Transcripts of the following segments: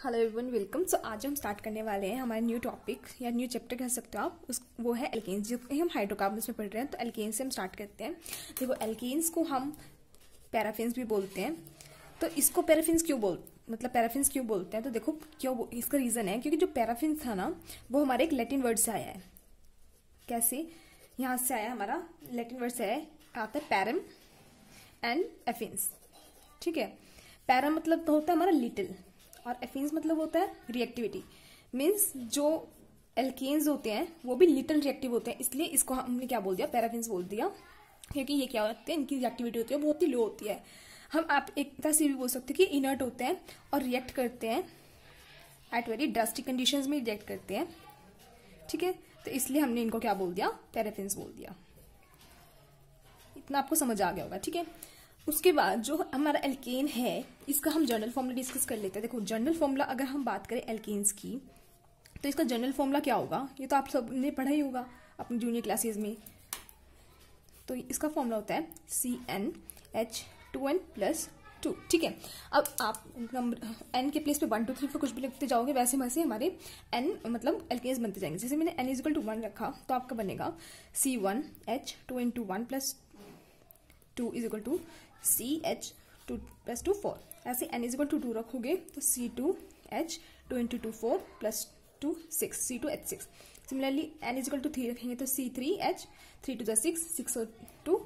Hello everyone, welcome. सो आज हम start करने वाले हैं हमारे न्यू टॉपिक या न्यू चैप्टर कह सकते हो आप। वो है एल्केन्स, जो हम हाइड्रोकार्बन्स में पढ़ रहे हैं। तो एल्केन्स से हम स्टार्ट करते हैं। देखो, एल्केन्स को हम पैराफिन्स भी बोलते हैं। तो इसको पैराफिन्स पैराफिन्स क्यों बोलते हैं? तो देखो क्यों, इसका रीजन है क्योंकि जो पैराफिन था ना, वो हमारे एक लैटिन वर्ड से आया है। कैसे? यहाँ से आया, हमारा लैटिन वर्ड से आता है पैरम एंड एफिन्स। ठीक है, पैरा मतलब तो होता है हमारा लिटिल, और एफिन्स मतलब होता है रिएक्टिविटी। मीन्स जो एल्केन्स होते हैं वो भी लिटिल रिएक्टिव होते हैं, इसलिए इसको हमने क्या बोल दिया, पैराफिन्स बोल दिया। क्योंकि ये क्या होते हैं, इनकी रिएक्टिविटी होती है बहुत ही लो होती है। हम आप एक तरह से भी बोल सकते हैं कि इनर्ट होते हैं और रिएक्ट करते हैं एट वेरी ड्रास्टिक कंडीशंस में रिएक्ट करते हैं। ठीक है, तो इसलिए हमने इनको क्या बोल दिया, पैराफिन्स बोल दिया। इतना आपको समझ आ गया होगा। ठीक है, उसके बाद जो हमारा एल्केन है, इसका हम जनरल फॉर्मूला डिस्कस कर लेते हैं। देखो, जनरल फॉर्मूला अगर हम बात करें एल्केन्स की, तो इसका जनरल फॉर्मूला क्या होगा, ये तो आप सबने पढ़ा ही होगा अपनी जूनियर क्लासेस में। तो इसका फॉर्मूला होता है CnH2n+2। ठीक है, अब आप नंबर n के प्लेस पे 1 2 3 4 कुछ भी लिखते जाओगे, वैसे वैसे हमारे n मतलब एल्केन्स बनते जाएंगे। जैसे मैंने n = 1 रखा, तो आपका बनेगा C1H2n+2 = CH2+2 4। ऐसे n = 2 रखोगे तो C2H2 4 + 2 6 C2H6। सिमिलरली n = 3 रखेंगे तो C3H 3 × 6 6 और 2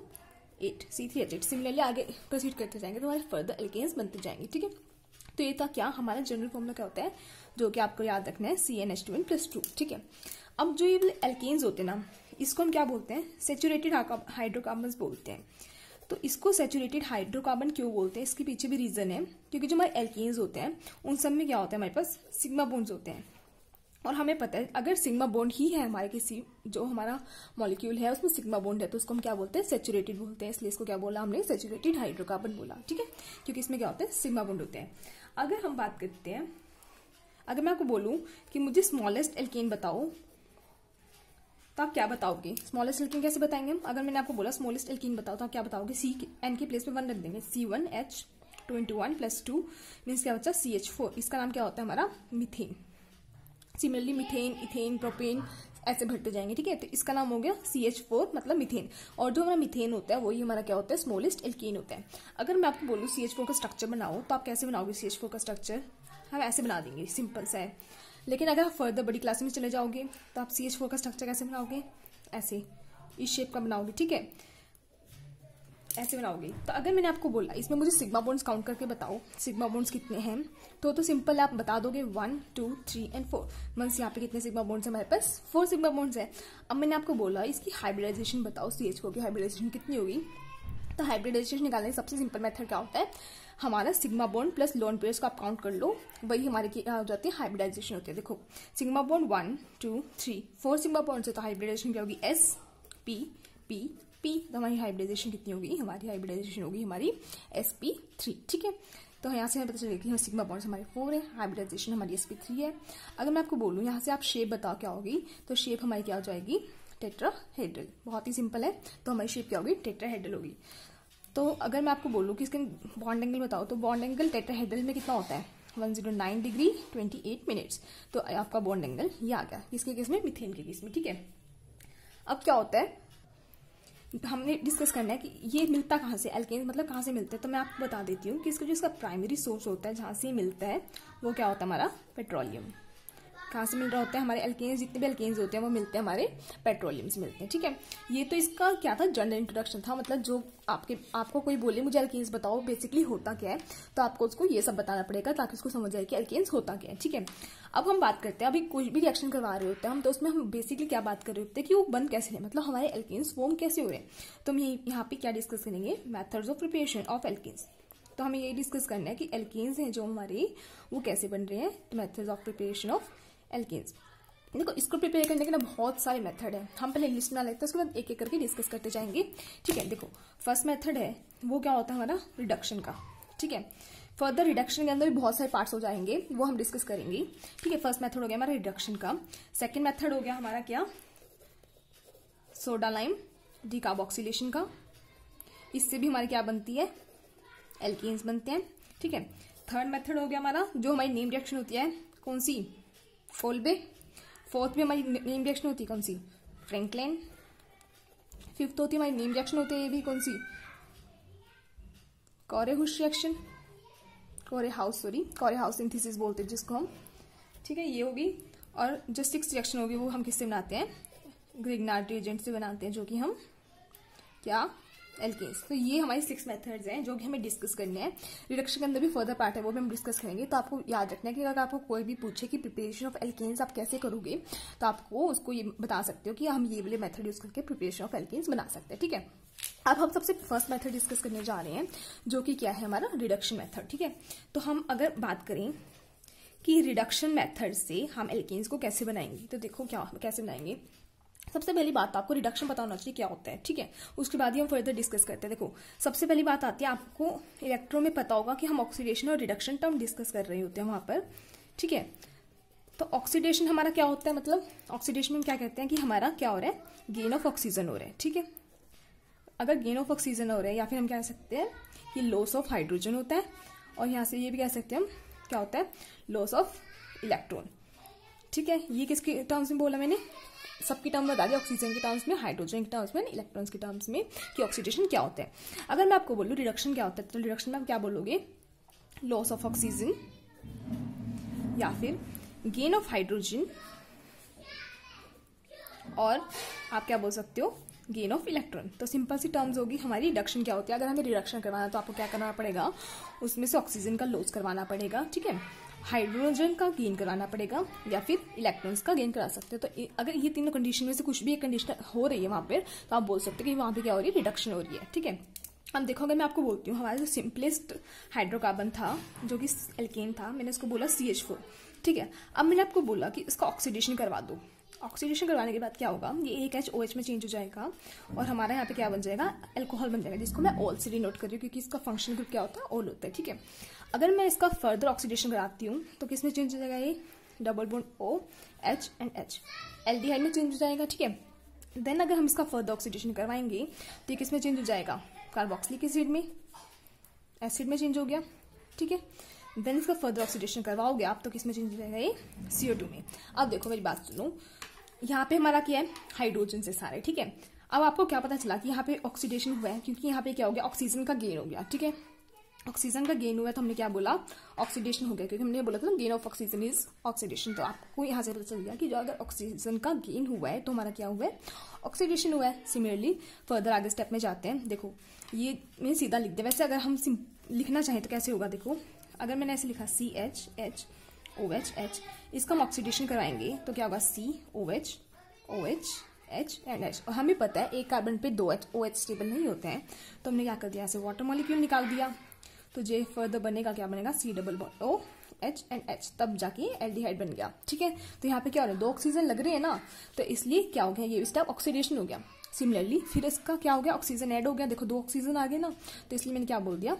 8 C3H8। सिमिलरली आगे प्रोसीड करते जाएंगे तो हमारे फर्दर एल्केन्स बनते जाएंगे। ठीक है, तो ये था क्या, हमारा जनरल फॉर्मूला क्या होता है, जो कि आपको याद रखना है CnH2n+2। ठीक है, अब जो ये एल्केन्स होते हैं ना, इसको हम क्या बोलते हैं, सेचुरेटेड हाइड्रोकार्बन्स बोलते हैं। तो इसको सेचुरेटेड हाइड्रोकार्बन क्यों बोलते हैं, इसके पीछे भी रीजन है। क्योंकि जो हमारे एल्केन्स होते हैं उन सब में क्या होता है, हमारे पास सिग्मा बॉन्ड्स होते हैं। और हमें पता है अगर सिग्मा बॉन्ड ही है हमारे किसी, जो हमारा मॉलिक्यूल है उसमें सिग्मा बॉन्ड है, तो उसको हम क्या बोलते हैं, सेचुरेटेड बोलते हैं। इसलिए इसको क्या बोला हमने, सेचुरेटेड हाइड्रोकार्बन बोला। ठीक है, क्योंकि इसमें क्या होता है, सिग्मा बॉन्ड होते हैं। अगर हम बात करते हैं, अगर मैं आपको बोलूं कि मुझे स्मॉलेस्ट एल्केन बताओ, तो आप क्या बताओगे, स्मॉलेस्ट एल्केन कैसे बताएंगे हम? अगर मैंने आपको बोला स्मॉलेस्ट एल्केन बताओ, तो आप क्या बताओगे, n के प्लेस पे 1 रख देंगे। C1H2 मीन्स क्या बच्चा, CH4। इसका नाम क्या होता है, हमारा methane. Similarly methane, ethane, propane ऐसे बढ़ते जाएंगे। ठीक है, तो इसका नाम हो गया CH4 मतलब मीथेन। और जो हमारा मीथेन होता है वही हमारा क्या होता है, स्मॉलेस्ट एल्केन होता है। अगर मैं आपको बोलूँ CH4 का स्ट्रक्चर बनाओ, तो आप कैसे बनाओगे CH4 का स्ट्रक्चर? हम ऐसे बना देंगे, सिंपल सा है। लेकिन अगर आप फर्दर बड़ी क्लास में चले जाओगे तो आप CH4 का स्ट्रक्चर कैसे बनाओगे, ऐसे इस शेप का बनाओगे। ठीक है, ऐसे बनाओगे। तो अगर मैंने आपको बोला इसमें मुझे सिग्मा बॉन्ड्स काउंट करके बताओ, सिग्मा बॉन्ड्स कितने हैं, तो सिंपल आप बता दोगे 1 2 3 और 4। मीन्स यहाँ पे कितने सिग्मा बॉन्ड्स है, हमारे पास 4 सिग्मा बॉन्ड्स है। अब मैंने आपको बोला इसकी हाइब्रिडाइजेशन बताओ, CH4 की हाइब्रिडाइजेशन कितनी होगी। तो हाइब्रिडाइजेशन निकालने का सबसे सिंपल मेथड क्या होता है, हमारा sigma bond plus lone pairs को आप काउंट कर लो, वही हमारी क्या हो जाती है, हाइब्रिडाइजेशन होती है। देखो, सिग्मा बॉन्ड 1 2 3 4 सिग्मा बॉन्ड से, तो हाइब्रिडाइजेशन क्या होगी, sp_p p। तो हमारी हाइब्रिडाइजेशन कितनी होगी, हमारी हाइब्रिडाइजेशन होगी हमारी sp3। ठीक है, तो यहाँ से हमें पता चलेगा कि सिग्मा बॉन्ड्स हमारे 4 है, हाइब्रिडाइजेशन हमारी sp3 है। अगर मैं आपको बोलूँ यहाँ से आप शेप बताओ क्या होगी, तो शेप हमारी क्या हो जाएगी, टेट्राहेड्रल। बहुत ही सिंपल है, तो हमारी शेप क्या होगी, टेट्राहेड्रल होगी। तो अगर मैं आपको बोलूँ कि इसके बॉन्ड एंगल बताओ, तो बॉन्ड एंगल टेट्राहेड्रल में कितना होता है, 109 डिग्री 28 मिनट्स। तो आपका बॉन्ड एंगल ये आ गया, किसके केस में, मीथेन के केस में। ठीक है, अब क्या होता है, हमने डिस्कस करना है कि ये मिलता कहाँ से, एल्केन्स मतलब कहाँ से मिलते हैं। तो मैं आपको बता देती हूँ कि इसका जो इसका प्राइमरी सोर्स होता है, जहाँ से ये मिलता है, वो क्या होता है, हमारा पेट्रोलियम। कहाँ से मिल रहा होता है, हमारे एल्केन्स जितने भी एल्केन्स होते हैं वो मिलते हैं हमारे पेट्रोलियम से मिलते हैं। ठीक है, ये तो इसका क्या था, जनरल इंट्रोडक्शन था। मतलब जो आपको कोई बोले मुझे एल्केन्स बताओ बेसिकली होता क्या है, तो आपको उसको ये सब बताना पड़ेगा ताकि उसको समझ आए कि एल्केन्स होता क्या है। ठीक है, अब हम बात करते हैं, अभी कुछ भी रिएक्शन करवा रहे होते हैं हम, तो उसमें हम बेसिकली क्या बात कर रहे होते हैं कि वो बन कैसे है, मतलब हमारे एल्केन्स फॉर्म कैसे हो रहे हैं। तो हम यहाँ पे क्या डिस्कस करेंगे, methods of preparation of alkanes. तो हमें ये डिस्कस करना है कि एल्केन्स हैं जो हमारे, वो कैसे बन रहे हैं, तो methods of preparation of alkanes. देखो, इसको प्रिपेयर करने के ना बहुत सारे मेथड है, हम पहले लिस्ट बना लेते हैं, उसके बाद एक एक करके डिस्कस करते जाएंगे। ठीक है, देखो फर्स्ट मेथड है वो क्या होता है, हमारा रिडक्शन का। ठीक है, फर्दर रिडक्शन के अंदर भी बहुत सारे पार्ट्स हो जाएंगे, वो हम डिस्कस करेंगे। ठीक है, फर्स्ट मेथड हो गया हमारा रिडक्शन का। सेकेंड मेथड हो गया हमारा क्या, सोडा लाइम डिकार्बोक्सिलेशन का। इससे भी हमारी क्या बनती है, एल्केन्स बनते हैं। ठीक है, थर्ड मेथड हो गया हमारा, जो हमारी नेम रिएक्शन होती है कौन सी, कोल्बे। फोर्थ में हमारी नेम रिएक्शन होती है कौन सी, फ्रैंकलिन। फिफ्थ होती है हमारी नेम रिएक्शन होती है ये भी कौन सी, कोरे-हुश रिएक्शन, कोरे-हाउस सिंथेसिस बोलते हैं जिसको हम, ठीक है, ये होगी। और जो सिक्स्थ रिएक्शन होगी वो हम किससे बनाते हैं, ग्रिग्नार्ड रिएजेंट से बनाते हैं, जो कि हम क्या, एल्केन्स। तो ये हमारे 6 मेथड्स हैं जो कि हमें डिस्कस करने हैं। रिडक्शन के अंदर भी फर्दर पार्ट है वो भी हम डिस्कस करेंगे। तो आपको याद रखना है कि अगर आपको कोई भी पूछे कि प्रिपरेशन ऑफ एल्केन्स आप कैसे करोगे, तो आपको उसको ये बता सकते हो कि हम ये वाले मेथड यूज करके प्रिपरेशन ऑफ एल्केन्स बना सकते हैं, ठीक है। अब हम सबसे फर्स्ट मेथड डिस्कस करने जा रहे हैं, जो कि क्या है हमारा रिडक्शन मेथड, ठीक है। तो हम अगर बात करें कि रिडक्शन मेथड से हम एल्केन्स को कैसे बनाएंगे, तो देखो क्या कैसे बनाएंगे। सबसे पहली बात आपको रिडक्शन पता होना चाहिए क्या होता है, ठीक है। उसके बाद ही हम फर्दर डिस्कस करते हैं। देखो सबसे पहली बात आती है, आपको इलेक्ट्रो में पता होगा कि हम ऑक्सीडेशन और रिडक्शन टर्म डिस्कस कर रहे होते हैं वहां पर, ठीक है। तो ऑक्सीडेशन हमारा क्या होता है, मतलब ऑक्सीडेशन में क्या कहते हैं कि हमारा क्या हो रहा है, गेन ऑफ ऑक्सीजन हो रहा है, ठीक है। अगर गेन ऑफ ऑक्सीजन हो रहा है, या फिर हम कह सकते हैं कि लॉस ऑफ हाइड्रोजन होता है, और यहाँ से ये भी कह सकते हैं हम क्या होता है, लॉस ऑफ इलेक्ट्रॉन, ठीक है। ये किसके टर्म्स में बोला मैंने, सबकी टर्म बता दी, ऑक्सीजन के टर्म्स में, हाइड्रोजन के टर्म्स में, इलेक्ट्रॉन्स के टर्म्स में, कि ऑक्सीडेशन क्या होता है। अगर मैं आपको बोलूं रिडक्शन क्या होता है, तो रिडक्शन में आप क्या बोलोगे, लॉस ऑफ ऑक्सीजन या फिर गेन ऑफ हाइड्रोजन, और आप क्या बोल सकते हो, गेन ऑफ इलेक्ट्रॉन। तो सिंपल सी टर्म्स होगी हमारी रिडक्शन क्या होती है। अगर हमें रिडक्शन करवाना है तो आपको क्या करना पड़ेगा, उसमें से ऑक्सीजन का लॉस करवाना पड़ेगा, ठीक है, हाइड्रोजन का गेन कराना पड़ेगा, या फिर इलेक्ट्रॉन्स का गेन करा सकते हो। तो अगर ये तीनों कंडीशन में से कुछ भी एक कंडीशन हो रही है वहां पर, तो आप बोल सकते हो कि वहां पे क्या हो रही है, रिडक्शन हो रही है, ठीक है। अब देखो अगर मैं आपको बोलती हूँ, हमारा जो सिंपलेस्ट हाइड्रोकार्बन था जो कि एल्केन था, मैंने उसको बोला CH4, ठीक है। अब मैंने आपको बोला कि इसका ऑक्सीडेशन करवा दो। ऑक्सीडेशन करवाने के बाद क्या होगा, ये एक OH में चेंज हो जाएगा, और हमारा यहाँ पे क्या बन जाएगा, अल्कोहल बन जाएगा, जिसको मैं ऑल से डिनोट कर रही हूँ क्योंकि इसका फंक्शनल ग्रुप क्या होता है, ऑल होता है, ठीक है। अगर मैं इसका फर्दर ऑक्सीडेशन कराती हूँ तो किसमें चेंज हो जाएगा, ये double bond OH and H, aldehyde में चेंज हो जाएगा, ठीक है। देन अगर हम इसका फर्दर ऑक्सीडेशन करवाएंगे तो ये किसमें चेंज हो जाएगा, कार्बोक्सिलिक एसिड में, एसिड में चेंज हो गया, ठीक है। देन इसका फर्दर ऑक्सीडेशन करवाओगे आप तो किसमें चेंज हो जाएगा, ये CO2 में। अब देखो मेरी बात सुनो, यहाँ पे हमारा क्या है, हाइड्रोजन से सारे, ठीक है। अब आपको क्या पता चला कि यहाँ पे ऑक्सीडेशन हुआ है, क्योंकि यहाँ पे क्या हो गया, ऑक्सीजन का गेन हो गया, ठीक है। ऑक्सीजन का गेन हुआ है तो हमने क्या बोला, ऑक्सीडेशन हो गया, क्योंकि हमने बोला था gain of oxygen is oxidation. तो आपको यहाँ से पता चल गया कि जो अगर ऑक्सीजन का गेन हुआ है तो हमारा क्या हुआ है, ऑक्सीडेशन हुआ है। सिमिलरली फर्दर आगे स्टेप में जाते हैं। देखो ये मैंने सीधा लिख दिया, वैसे अगर हम लिखना चाहें तो कैसे होगा, देखो अगर मैंने ऐसे लिखा CH इसका हम ऑक्सीडेशन कराएंगे तो क्या होगा, COH एंड H। और हमें पता है एक कार्बन पे 2 OH स्टेबल नहीं होते हैं, तो हमने क्या कर दिया, ऐसे वाटर मॉलिक्यूल निकाल दिया, तो जे फर्दर बनेगा क्या बनेगा, C+OH एंड H, तब जाके एल्डिहाइड बन गया, ठीक है। तो यहाँ पे क्या हो रहा है, 2 ऑक्सीजन लग रहे हैं ना, तो इसलिए क्या हो गया, ये स्टेप ऑक्सीडेशन हो गया। सिमिलरली फिर इसका क्या हो गया, ऑक्सीजन ऐड हो गया, देखो 2 ऑक्सीजन आ गए ना, तो इसलिए मैंने क्या बोल दिया,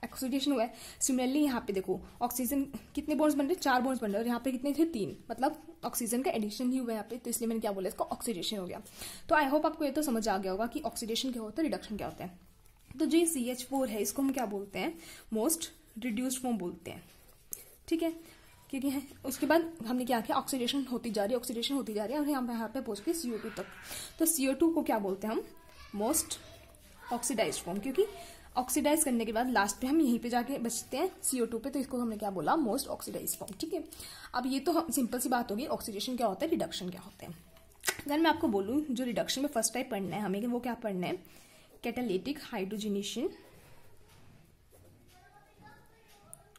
ऑक्सीडेशन हुआ है। सिमिलरली यहाँ पे देखो ऑक्सीजन कितने बॉन्ड्स बन रहे, 4 बॉन्ड्स बन रहे, और यहाँ पे कितने थे, 3, मतलब ऑक्सीजन का एडिशन ही हुआ है यहाँ पे, तो इसलिए मैंने क्या बोला, इसका ऑक्सीडेशन हो गया। तो आई होप आपको ये तो समझ आ गया होगा कि ऑक्सीडेशन क्या होता है, रिडक्शन क्या होता है। तो जो CH4 है इसको हम क्या बोलते हैं, मोस्ट रिड्यूस्ड फॉर्म बोलते हैं, ठीक है। क्योंकि है उसके बाद हमने क्या किया, ऑक्सीडेशन होती जा रही है, और यहाँ पे पहुंच गए CO2 तक। तो CO2 को क्या बोलते हैं हम, मोस्ट ऑक्सीडाइज फॉर्म, क्योंकि ऑक्सीडाइज करने के बाद लास्ट पे हम यहीं पे जाके बचते हैं CO2 पे, तो इसको हमने क्या बोला, मोस्ट ऑक्सीडाइज फॉर्म, ठीक है। अब ये तो सिंपल सी बात होगी, ऑक्सीडेशन क्या होता है, रिडक्शन क्या होता है। देन मैं आपको बोलूं जो रिडक्शन में फर्स्ट टाइप पढ़ना है हमें, वो क्या पढ़ना है, catalytic hydrogenation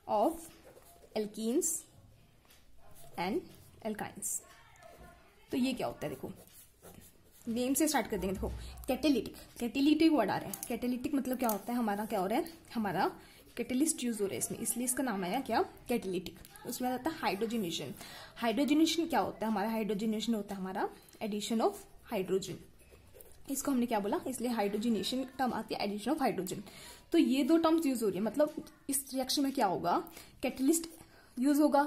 of alkenes and alkynes. तो ये क्या होता है, देखो नेम से स्टार्ट कर देंगे। देखो कैटेलिटिक वर्ड आ रहा है, कैटेलिटिक मतलब क्या होता है, हमारा क्या हो रहा है, हमारा कैटेलिस्ट यूज हो रहा है इसमें, इसलिए इसका नाम आया क्या, कैटेलिटिक। उसमें आता है हाइड्रोजनेशन। हाइड्रोजनेशन क्या होता है, हमारा हाइड्रोजनेशन होता है हमारा एडिशन ऑफ हाइड्रोजन, इसको हमने क्या बोला, इसलिए हाइड्रोजनेशन टर्म आती है, एडिशन ऑफ हाइड्रोजन। तो ये 2 टर्म्स यूज हो रही है, मतलब इस रिएक्शन में क्या होगा, कैटेलिस्ट यूज होगा,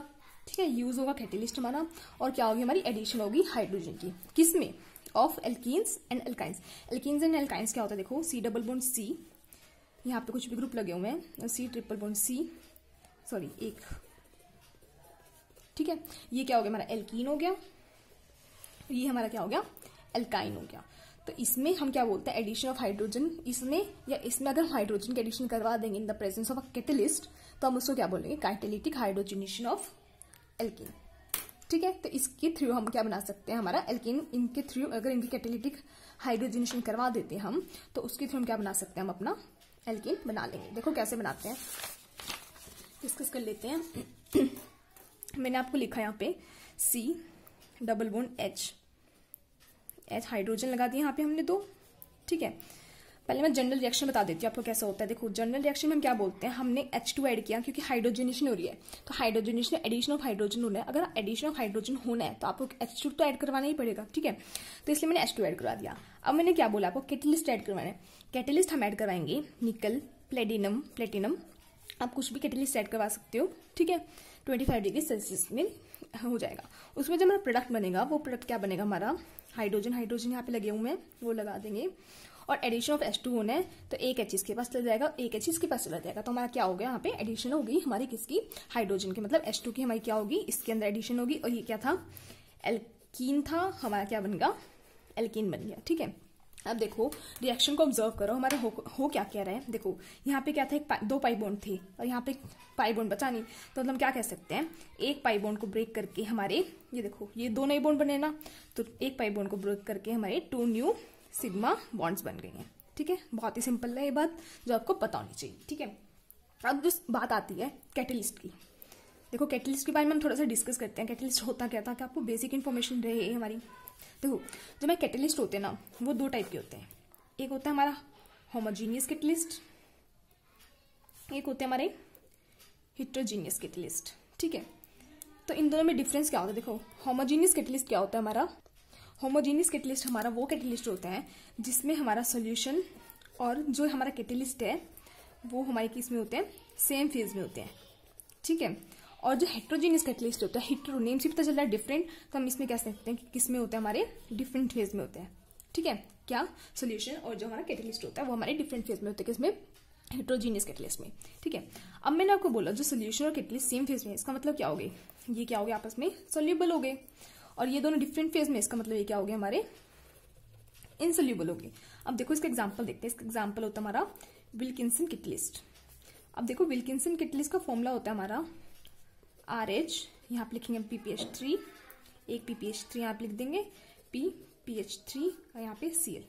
ठीक है, यूज होगा कैटेलिस्ट हमारा, और क्या होगी, हमारी एडिशन होगी हाइड्रोजन की, किसमें, of alkenes and alkynes. Alkenes and alkynes क्या होता है, देखो C+C, यहाँ पे कुछ भी ग्रुप लगे हुए हैं, C+C सॉरी एक, ठीक है। ये क्या हो गया हमारा एल्कीन हो गया, ये हमारा क्या हो गया एल्काइन हो गया। तो इसमें हम क्या बोलते हैं एडिशन ऑफ हाइड्रोजन, इसमें या इसमें अगर हम हाइड्रोजन के एडिशन करवा देंगे in the presence of a catalyst तो हम उसको क्या बोलेंगे कैटालिटिक हाइड्रोजनेशन ऑफ एल्कीन, ठीक है। तो इसके थ्रू हम क्या बना सकते हैं हमारा एल्कीन, इनके थ्रू अगर इनकी कैटालिटिक हाइड्रोजनेशन करवा देते हैं हम तो उसके थ्रू हम क्या बना सकते हैं हम अपना एल्कीन बना लेंगे। देखो कैसे बनाते हैं, डिस्कस कर लेते हैं। मैंने आपको लिखा यहाँ पे C double bond H hydrogen लगा दिया यहाँ पे हमने 2, ठीक है। पहले मैं जनरल रिएक्शन बता देती हूँ आपको कैसा होता है। देखो जनरल रिएक्शन में हम क्या बोलते हैं, हमने H2 ऐड किया क्योंकि हाइड्रोजनेशन हो रही है, तो हाइड्रोजनेशन एडिशन ऑफ हाइड्रोजन होना है। अगर एडिशन ऑफ हाइड्रोजन होना है तो आपको H2 तो ऐड करवाना ही पड़ेगा, ठीक है। तो इसलिए मैंने H2 ऐड करवा दिया। अब मैंने क्या बोला आपको कैटलिस्ट ऐड करवाना है। कैटलिस्ट हम ऐड करवाएंगे निकल, प्लेटिनम, आप कुछ भी कैटलिस्ट ऐड करवा सकते हो, ठीक है। 25 डिग्री सेल्सियस में हो जाएगा। उसमें जब हमारा प्रोडक्ट बनेगा वो प्रोडक्ट क्या बनेगा हमारा हाइड्रोजन यहाँ पे लगे हुए हैं वो लगा देंगे, और एडिशन ऑफ H2 होना है तो एक H इसके पास चला जाएगा, एक H इसके पास चला जाएगा। तो हमारा क्या हो गया यहाँ पे एडिशन होगी हमारी किसकी हाइड्रोजन की, मतलब H2 की हमारी क्या होगी इसके अंदर एडिशन होगी। और ये क्या था एल्कीन था, हमारा क्या बन गया एल्कीन बन गया, ठीक है। अब देखो रिएक्शन को ऑब्जर्व करो हमारा हो क्या कह रहा है। देखो यहाँ पे क्या था 2 पाई बॉन्ड थे और यहाँ पे पाई बॉन्ड बचा नहीं, तो मतलब क्या कह सकते हैं एक पाई बॉन्ड को ब्रेक करके हमारे ये देखो ये 2 नए बॉन्ड बने ना, तो एक पाई बॉन्ड को ब्रेक करके हमारे 2 न्यू सिग्मा बॉन्ड्स बन गए हैं, ठीक है। बहुत ही सिंपल है ये बात जो आपको पता होनी चाहिए, ठीक है। अब जो बात आती है कैटलिस्ट की, देखो कैटलिस्ट के बारे में हम थोड़ा सा डिस्कस करते हैं। कैटलिस्ट होता क्या था कि आपको बेसिक इन्फॉर्मेशन रहे हमारी। देखो जो हमारे कैटलिस्ट होते हैं ना वो 2 टाइप के होते हैं, एक होता है हमारा होमोजीनियस कैटलिस्ट, एक होते हैं हमारे हिट्रोजीनियस कैटलिस्ट, ठीक है। तो इन दोनों में डिफरेंस क्या होता है, देखो होमोजीनियस कैटलिस्ट क्या होता है हमारा, होमोजीनियस कैटलिस्ट हमारा वो कैटलिस्ट होता है जिसमें हमारा सोल्यूशन और जो हमारा कैटलिस्ट है वो हमारे किस में होते हैं सेम फेज में होते हैं, ठीक है। और जो हेट्रोजीनियस कैटलिस्ट होता है, हिट्रो नेम से पता चल रहा है डिफरेंट, तो हम इसमें कह सकते हैं कि किस में होते हैं हमारे डिफरेंट फेज में होते हैं, ठीक है। क्या सोल्यूशन और जो हमारा कैटलिस्ट होता है वो हमारे डिफरेंट फेज में होते हैं, किसमें हेट्रोजीनियस कैटलिस्ट में, ठीक है। अब मैंने आपको बोला जो सोल्यूशन और कैटलिस्ट सेम फेज में, इसका मतलब क्या हो गए ये क्या हो गया आपस में सोल्यूबल हो गए, और ये दोनों डिफरेंट फेज में, इसका मतलब ये क्या हो गया हमारे इनसोल्यूबल हो गए। अब देखो इसका एग्जांपल देखते हैं। इसका एग्जांपल होता है हमारा विल्किंसन कैटलिस्ट। अब देखो विल्किंसन कैटलिस्ट का फॉर्मूला होता है हमारा RH, यहाँ पे लिखेंगे PPH3, एक PPH3 यहाँ पे लिख देंगे PPH3 और यहाँ पे Cl,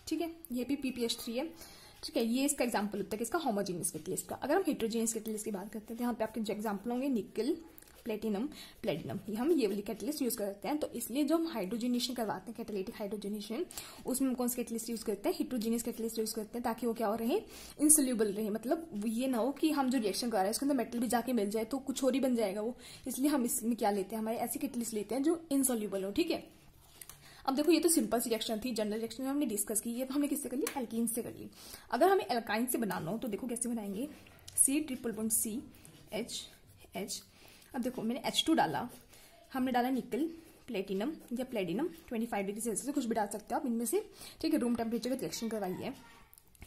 ठीक है। ये भी PPH3 है, ठीक है। ये इसका एग्जांपल होता है किसका होमोजीनियस कैटलिस्ट का। अगर हम हेट्रोजीनियस कैटलिस्ट की बात करते हैं तो यहाँ पे आपके जो एग्जांपल होंगे निकल, प्लेटिनम, हम ये वाली कैटलिस्ट यूज करते हैं। तो इसलिए जो हम हाइड्रोजनेशन करवाते हैं कैटालिटिक हाइड्रोजनेशन, उसमें हम कौन सा कैटलिस्ट यूज करते हैं हिट्रोजीनियस कैटलिस्ट यूज करते हैं, ताकि वो क्या हो रहे इंसोल्यूबल रहे। मतलब ये ना हो कि हम जो रिएक्शन कर रहे हैं उसके अंदर मेटल भी जाके मिल जाए तो कुछ और ही बन जाएगा वो, इसलिए हम इसमें क्या लेते हैं हमारे ऐसी कैटलिस्ट लेते हैं जो इंसोल्यूबल हो, ठीक है। अब देखो ये तो सिंपल सी रिएक्शन थी, जनरल रिएक्शन हमने डिस्कस की, ये हमने किससे कर ली एल्कीन से कर ली। अगर हमें एल्काइन से बनाना हो तो देखो कैसे बनाएंगे C ट्रिपल बॉन्ड CH। अब देखो मैंने H2 डाला, हमने डाला निकल, प्लेटिनम या प्लेटिनम 25 डिग्री सेल्सियस, कुछ भी डाल सकते हो आप इनमें से, ठीक है। रूम टेम्परेचर पे रिएक्शन करवाई है।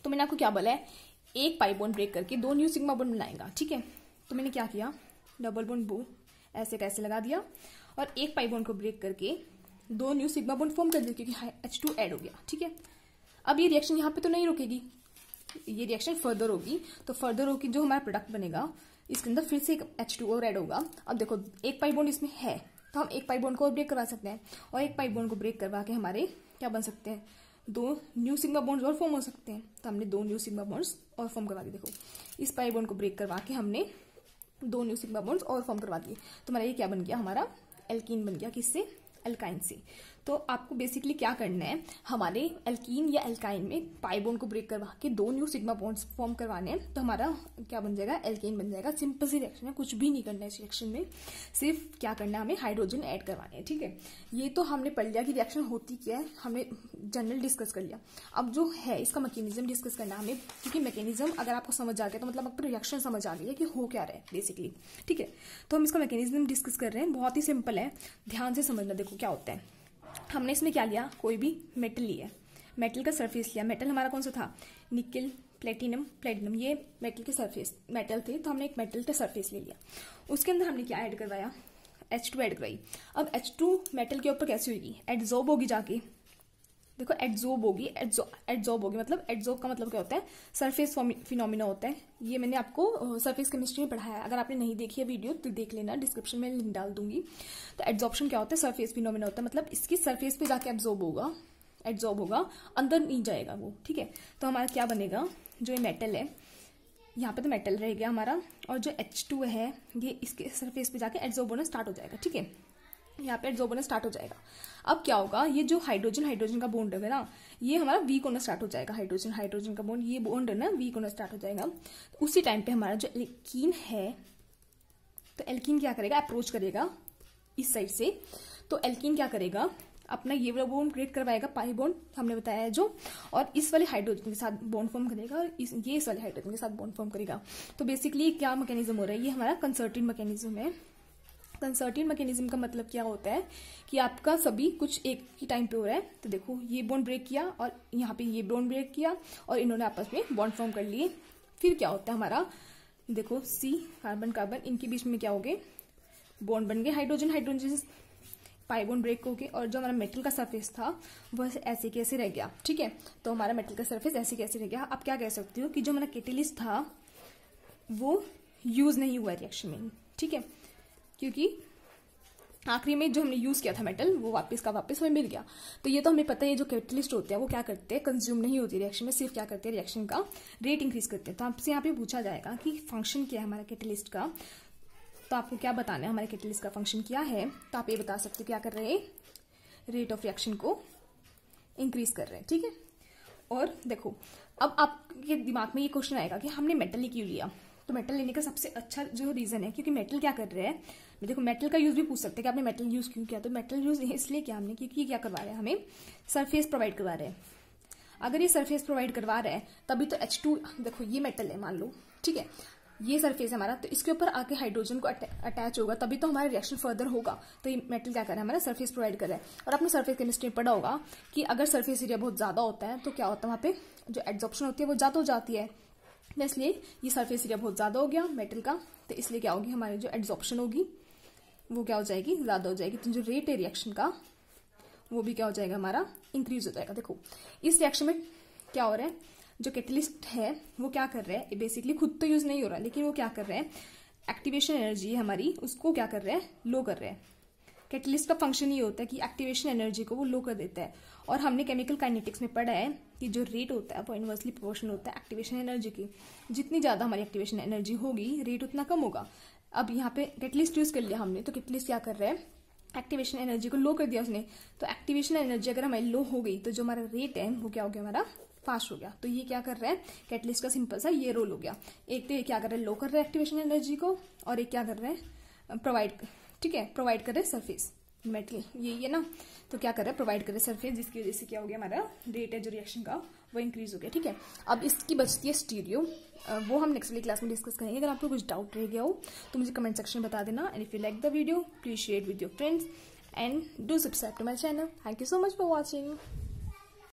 तो मैंने आपको क्या बोला है एक पाई बॉन्ड ब्रेक करके 2 न्यू सिग्मा बॉन्ड बनाएगा, ठीक है। तो मैंने क्या किया डबल बॉन्ड बो ऐसे कैसे लगा दिया, और एक पाई बॉन्ड को ब्रेक करके 2 न्यू सिग्मा बॉन्ड फॉर्म कर दिया क्योंकि H2 ऐड हो गया, ठीक है। अब ये रिएक्शन यहाँ पे तो नहीं रुकेगी, ये रिएक्शन फर्दर होगी, तो फर्दर होगी जो हमारा प्रोडक्ट बनेगा इसके अंदर फिर से एक H2 और ऐड होगा। अब देखो एक पाई बॉन्ड इसमें है तो हम एक पाई बॉन्ड को ब्रेक करवा सकते हैं, और एक पाई बॉन्ड को ब्रेक करवा के हमारे क्या बन सकते हैं 2 न्यू सिग्मा बॉन्ड्स और फॉर्म हो सकते हैं। तो हमने 2 न्यू सिग्मा बॉन्ड्स और फॉर्म करवा दिए। देखो इस पाई बॉन्ड को ब्रेक करवा के हमने 2 न्यू सिग्मा बॉन्ड्स और फॉर्म करवा दिए, तो हमारा ये क्या बन गया हमारा एल्कीन बन गया, किससे एल्काइन से। तो आपको बेसिकली क्या करना है हमारे एल्कीन या एल्काइन में पाई बॉन्ड को ब्रेक करवा के 2 न्यू सिग्मा बॉन्ड्स फॉर्म करवाने हैं, तो हमारा क्या बन जाएगा एल्कीन बन जाएगा। सिंपल सी रिएक्शन है, कुछ भी नहीं करना है इस रिएक्शन में, सिर्फ क्या करना है हमें हाइड्रोजन ऐड करवाने हैं, ठीक है। ये तो हमने पढ़ लिया कि रिएक्शन होती क्या है, हमने जनरल डिस्कस कर लिया। अब जो है इसका मैकेनिज्म डिस्कस करना हमें, क्योंकि मैकेनिज्म अगर आपको समझ आ गया तो मतलब आपको रिएक्शन समझ आ गई है कि हो क्या रहा है बेसिकली, ठीक है। तो हम इसका मैकेनिज्म डिस्कस कर रहे हैं, बहुत ही सिंपल है, ध्यान से समझना। देखो क्या होता है, हमने इसमें क्या लिया, कोई भी मेटल लिया, मेटल का सरफेस लिया। मेटल हमारा कौन सा था, निकल, प्लेटिनम ये मेटल के सरफेस मेटल थे, तो हमने एक मेटल का सरफेस ले लिया, उसके अंदर हमने क्या ऐड करवाया, H2 ऐड करवाई। अब H2 मेटल के ऊपर कैसे होगी, एड्जॉर्ब होगी जाके, देखो एड्जॉर्ब होगी, एड्जॉर्ब होगी मतलब एड्जॉर्ब का मतलब क्या होता है, सरफेस फिनोमिना होता है। ये मैंने आपको सरफेस केमिस्ट्री में पढ़ाया है, अगर आपने नहीं देखी है वीडियो तो देख लेना, डिस्क्रिप्शन में लिंक डाल दूंगी। तो एड्जॉर्प्शन क्या होता है, सरफेस फिनोमिना होता है, मतलब इसकी सरफेस पे जाके एड्जॉर्ब होगा, अंदर नहीं जाएगा वो, ठीक है। तो हमारा क्या बनेगा, जो ये मेटल है यहाँ पे तो मेटल रह गया हमारा, और जो H2 है ये इसके सरफेस पे जाके एड्जॉर्ब होना स्टार्ट हो जाएगा, ठीक है, यहाँ पे एड्जॉर्ब होना स्टार्ट हो जाएगा। अब क्या होगा, ये जो हाइड्रोजन का बॉन्ड है ना, ये हमारा वीक होना स्टार्ट हो जाएगा, हाइड्रोजन का बॉन्ड, ये बॉन्ड है ना वीक होना स्टार्ट हो जाएगा। तो उसी टाइम पे हमारा जो एल्कीन है, तो एल्कीन क्या करेगा, अप्रोच करेगा इस साइड से, तो एल्कीन क्या करेगा, अपना ये वाला बॉन्ड क्रिएट करवाएगा, पाई बॉन्ड हमने बताया है जो, और इस वाले हाइड्रोजन के साथ बॉन्ड फॉर्म करेगा, और ये इस वाले हाइड्रोजन के साथ बॉन्ड फॉर्म करेगा। तो बेसिकली क्या मैकेनिज्म हो रहा है, ये हमारा कंसर्टिन मैकेनिज्म है। कंसर्टिन मैकेनिज्म का मतलब क्या होता है कि आपका सभी कुछ एक ही टाइम पे हो रहा है। तो देखो ये बॉन्ड ब्रेक किया, और यहाँ पे ये बॉन्ड ब्रेक किया, और इन्होंने आपस में बॉन्ड फॉर्म कर लिए। फिर क्या होता है हमारा, देखो C कार्बन इनके बीच में क्या हो गए, बॉन्ड बन गए, हाइड्रोजन पाई बॉन्ड ब्रेक हो गए, और जो हमारा मेटल का सरफेस था वह ऐसे कैसे रह गया, ठीक है। तो हमारा मेटल का सरफेस ऐसे कैसे रह गया। आप क्या कह सकते हो कि जो हमारा कैटेलिस्ट था वो यूज नहीं हुआ रिएक्शन में, ठीक है, क्योंकि आखिरी में जो हमने यूज किया था मेटल वो वापस का वापस हमें मिल गया। तो ये तो हमें पता है, जो कैटलिस्ट होते हैं वो क्या करते हैं, कंज्यूम नहीं होती रिएक्शन में, सिर्फ क्या करते हैं, रिएक्शन का रेट इंक्रीज करते हैं। तो आपसे यहाँ पे पूछा जाएगा कि फंक्शन क्या है हमारा कैटलिस्ट का, तो आपको क्या बताना है, हमारे कैटलिस्ट का फंक्शन क्या है। तो आप ये बता सकते हो क्या कर रहे हैं, रेट ऑफ रिएक्शन को इंक्रीज कर रहे हैं, ठीक है। और देखो अब आपके दिमाग में ये क्वेश्चन आएगा कि हमने मेटल ही क्यों लिया। तो मेटल लेने का सबसे अच्छा जो रीजन है, क्योंकि मेटल क्या कर रहे हैं, देखो मेटल का यूज भी पूछ सकते हैं कि आपने मेटल यूज क्यों किया। तो मेटल यूज इसलिए किया हमने क्योंकि क्या करवा रहे हैं, हमें सरफेस प्रोवाइड करवा रहे हैं। अगर ये सरफेस प्रोवाइड करवा रहे हैं तभी तो H2, देखो ये मेटल है मान लो, ठीक है, ये सरफेस है हमारा, तो इसके ऊपर आके हाइड्रोजन को अटैच होगा तभी तो हमारा रिएक्शन फर्दर होगा। तो ये मेटल क्या कर रहा है, हमारा सरफेस प्रोवाइड कर रहा है। और आपने सरफेस केमिस्ट्री में पढ़ा होगा कि अगर सरफेस एरिया बहुत ज्यादा होता है तो क्या होता है, वहां पे जो एड्जॉर्प्शन होती है वो ज्यादा हो जाती है। इसलिए ये सरफेस एरिया बहुत ज्यादा हो गया मेटल का, तो इसलिए क्या होगी, हमारी जो एड्जॉर्प्शन होगी वो क्या हो जाएगी, ज्यादा हो जाएगी। तो जो रेट है रिएक्शन का वो भी क्या हो जाएगा, हमारा इंक्रीज हो जाएगा। देखो इस रिएक्शन में क्या हो रहा है, जो कैटलिस्ट है वो क्या कर रहे हैं, बेसिकली खुद तो यूज नहीं हो रहा, लेकिन वो क्या कर रहे हैं, एक्टिवेशन एनर्जी हमारी उसको क्या कर रहे हैं, लो कर रहे हैं। कैटलिस्ट का फंक्शन ये होता है कि एक्टिवेशन एनर्जी को वो लो कर देता है। और हमने केमिकल काइनेटिक्स में पढ़ा है कि जो रेट होता है वो इनवर्सली प्रोपोर्शनल होता है एक्टिवेशन एनर्जी की। जितनी ज्यादा हमारी एक्टिवेशन एनर्जी होगी रेट उतना कम होगा। अब यहाँ पे कैटलिस्ट यूज कर लिया हमने, तो कैटलिस्ट क्या कर रहे हैं, एक्टिवेशन एनर्जी को लो कर दिया उसने। तो एक्टिवेशन एनर्जी अगर हमारी लो हो गई तो जो हमारा रेट है वो क्या हो गया, हमारा फास्ट हो गया। तो ये क्या कर रहा है, कैटलिस्ट का सिंपल सा ये रोल हो गया। एक तो ये क्या कर रहे हैं, लो कर रहे हैं एक्टिवेशन एनर्जी को, और एक क्या कर रहे हैं, प्रोवाइड, ठीक है, प्रोवाइड कर रहे हैं सरफेस मेटल, ये ना, तो क्या कर रहे हैं, प्रोवाइड कर रहे हैं सरफेस, जिसकी वजह से क्या हो गया, हमारा रेट है जो रिएक्शन का वो इंक्रीज हो गया, ठीक है। अब इसकी बचती है स्टीरियो, वो हम नेक्स्ट वाली क्लास में डिस्कस करेंगे। अगर आपको कुछ डाउट रह गया हो तो मुझे कमेंट सेक्शन में बता देना। And if you like the video please share with your friends and do subscribe to my channel. Thank you so much for watching.